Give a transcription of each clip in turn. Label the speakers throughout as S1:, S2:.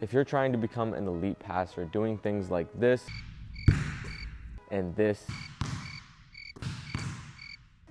S1: If you're trying to become an elite passer, doing things like this and this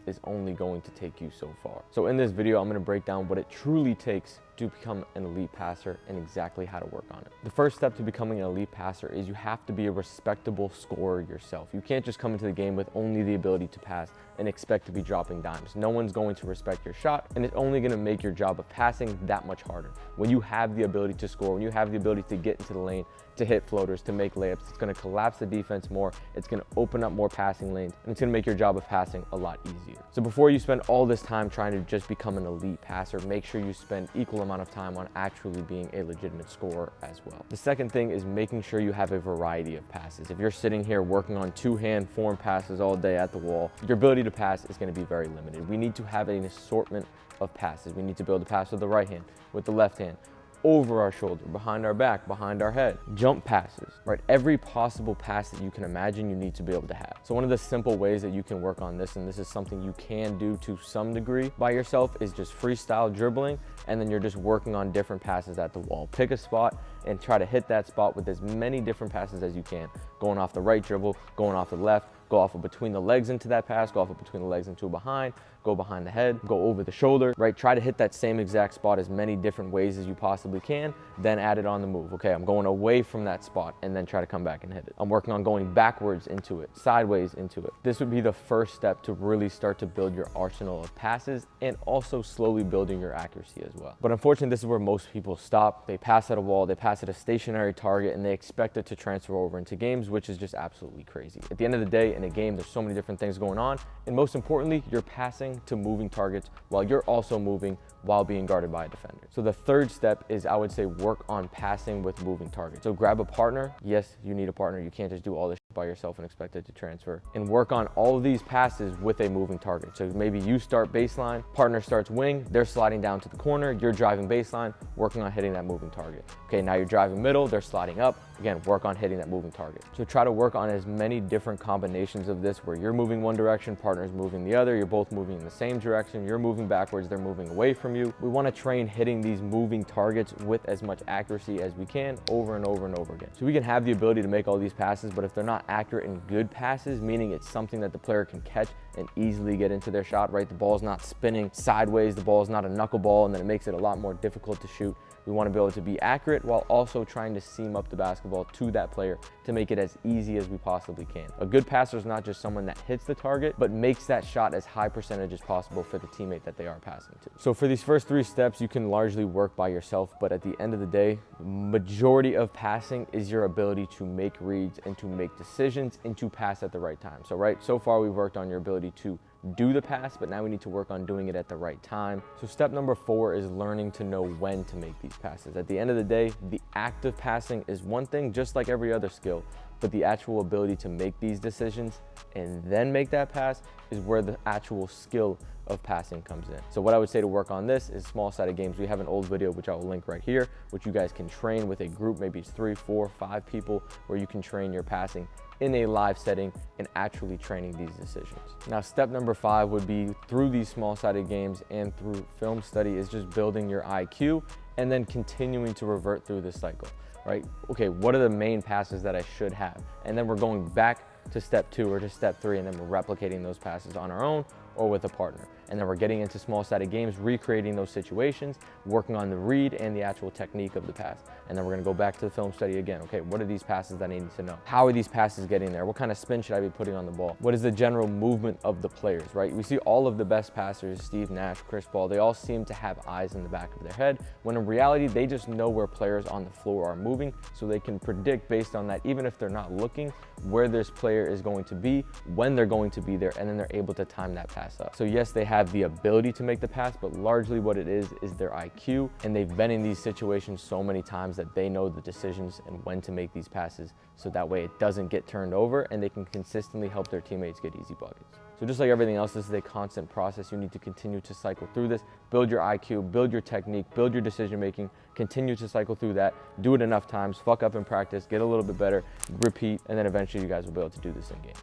S1: is only going to take you so far. So in this video, I'm going to break down what it truly takes to become an elite passer and exactly how to work on it. The first step to becoming an elite passer is you have to be a respectable scorer yourself. You can't just come into the game with only the ability to pass and expect to be dropping dimes. No one's going to respect your shot, and it's only going to make your job of passing that much harder. When you have the ability to score, when you have the ability to get into the lane, to hit floaters, to make layups, it's going to collapse the defense more, it's going to open up more passing lanes, and it's going to make your job of passing a lot easier. So before you spend all this time trying to just become an elite passer, make sure you spend equal amount of time on actually being a legitimate scorer as well. The second thing is making sure you have a variety of passes. If you're sitting here working on two-hand form passes all day at the wall, your ability to pass is going to be very limited. We need to have an assortment of passes. We need to be able to pass with the right hand, with the left hand, over our shoulder, behind our back, behind our head, jump passes, right? Every possible pass that you can imagine, you need to be able to have. So one of the simple ways that you can work on this, and this is something you can do to some degree by yourself, is just freestyle dribbling, and then you're just working on different passes at the wall. Pick a spot and try to hit that spot with as many different passes as you can. Going off the right dribble, going off the left, go off of between the legs into that pass, go off of between the legs into a behind, go behind the head, go over the shoulder, right? Try to hit that same exact spot as many different ways as you possibly can, then add it on the move. Okay, I'm going away from that spot and then try to come back and hit it. I'm working on going backwards into it, sideways into it. This would be the first step to really start to build your arsenal of passes and also slowly building your accuracy as well. But unfortunately, this is where most people stop. They pass at a wall, they pass at a stationary target, and they expect it to transfer over into games, which is just absolutely crazy. At the end of the day, in a game, there's so many different things going on, and most importantly, you're passing to moving targets while you're also moving while being guarded by a defender. So the third step is, I would say, work on passing with moving targets. So grab a partner. Yes, you need a partner. You can't just do all this by yourself and expect it to transfer. And work on all of these passes with a moving target. So maybe you start baseline, partner starts wing, they're sliding down to the corner, you're driving baseline, working on hitting that moving target. Okay, now you're driving middle, they're sliding up. Again, work on hitting that moving target. So try to work on as many different combinations of this where you're moving one direction, partner's moving the other, you're both moving in the same direction, you're moving backwards, they're moving away from you. We want to train hitting these moving targets with as much accuracy as we can over and over and over again. So we can have the ability to make all these passes, but if they're not accurate and good passes, meaning it's something that the player can catch and easily get into their shot, right? The ball's not spinning sideways, the ball's not a knuckleball, and then it makes it a lot more difficult to shoot. We want to be able to be accurate while also trying to seam up the basketball to that player to make it as easy as we possibly can. A good passer is not just someone that hits the target, but makes that shot as high percentage as possible for the teammate that they are passing to. So for these first three steps, you can largely work by yourself, but at the end of the day, majority of passing is your ability to make reads and to make decisions and to pass at the right time. So right, so far we've worked on your ability to do the pass, but now we need to work on doing it at the right time. So step number 4 is learning to know when to make these passes. At the end of the day, the act of passing is one thing, just like every other skill, but the actual ability to make these decisions and then make that pass is where the actual skill of passing comes in. So what I would say to work on this is small-sided games. We have an old video, which I will link right here, which you guys can train with a group, maybe it's 3, 4, 5 people, where you can train your passing in a live setting and actually training these decisions. Now, step number 5 would be through these small-sided games and through film study is just building your IQ and then continuing to revert through this cycle, right? Okay, what are the main passes that I should have? And then we're going back to step 2 or to step 3, and then we're replicating those passes on our own or with a partner. And then we're getting into small-sided games, recreating those situations, working on the read and the actual technique of the pass. And then we're gonna go back to the film study again. Okay, what are these passes that I need to know? How are these passes getting there? What kind of spin should I be putting on the ball? What is the general movement of the players, right? We see all of the best passers, Steve Nash, Chris Paul, they all seem to have eyes in the back of their head, when in reality, they just know where players on the floor are moving, so they can predict based on that, even if they're not looking, where this player is going to be, when they're going to be there, and then they're able to time that pass up. So yes, they have the ability to make the pass, but largely what it is their IQ, and they've been in these situations so many times that they know the decisions and when to make these passes, so that way it doesn't get turned over and they can consistently help their teammates get easy buckets. So just like everything else, this is a constant process. You need to continue to cycle through this, build your IQ, build your technique, build your decision making, continue to cycle through that, do it enough times, fuck up in practice, get a little bit better, repeat, and then eventually you guys will be able to do this in games.